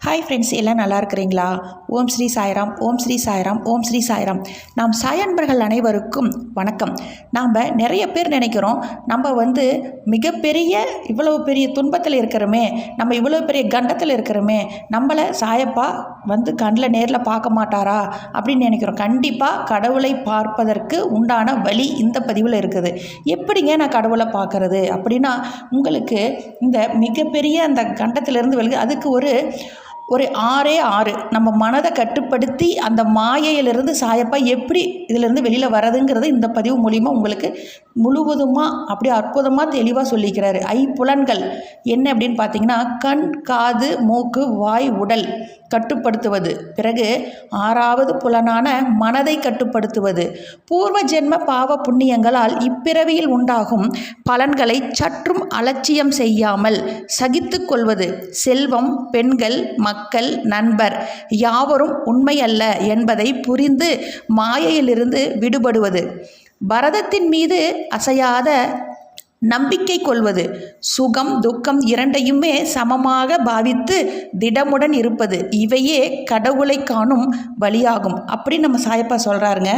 Hi friends, எல்லாம் நல்லா இருக்கிறீங்களா? ஓம் ஸ்ரீ சாய்ராம், ஓம் ஸ்ரீ சாய்ராம், ஓம் ஸ்ரீ சாய்ராம். நாம் சாய் அன்பர்கள் அனைவருக்கும் வணக்கம். நாம் நிறைய பேர் நினைக்கிறோம், நம்ம மிகப்பெரிய இவ்வளோ பெரிய துன்பத்தில் இருக்கிறோமே, நம்ம இவ்வளோ பெரிய கண்டத்தில் இருக்கிறோமே, நம்மளை சாயப்பா கண்ணில் நேரில் பார்க்க மாட்டாரா அப்படின்னு நினைக்கிறோம். கண்டிப்பாக கடவுளை பார்ப்பதற்கு உண்டான வழி இந்த பதிவில் இருக்குது. எப்படிங்க நான் கடவுளை பார்க்கறது அப்படின்னா, உங்களுக்கு இந்த மிகப்பெரிய அந்த கண்டத்திலிருந்து அதுக்கு ஒரு 6 நம்ம மனதை கட்டுப்படுத்தி அந்த மாயையிலிருந்து சாயப்பா எப்படி இதிலிருந்து வெளியில் வரதுங்கிறது இந்த பதிவு மூலிமா உங்களுக்கு முழுவதுமாக அப்படியே அற்புதமாக தெளிவாக சொல்லிக்கிறாரு. ஐம்புலன்கள் என்ன அப்படின்னு பார்த்தீங்கன்னா, கண், காது, மூக்கு, வாய், உடல் கட்டுப்படுத்துவது. பிறகு 6வது புலனான மனதை கட்டுப்படுத்துவது. பூர்வ ஜென்ம பாவ புண்ணியங்களால் இப்பிறவியில் உண்டாகும் பலன்களை சற்றும் அலட்சியம் செய்யாமல் சகித்து கொள்வது. செல்வம், பெண்கள், மக்கள், நண்பர் யாவரும் உண்மையல்ல என்பதை புரிந்து மாயையிலிருந்து விடுபடுவது. பரதத்தின் மீது அசையாத நம்பிக்கை கொள்வது. சுகம், துக்கம் இரண்டையுமே சமமாக பாவித்து திடமுடன் இருப்பது. இவையே கடவுளை காணும் வழியாகும் அப்படி நம்ம சாயப்பா சொல்கிறாருங்க.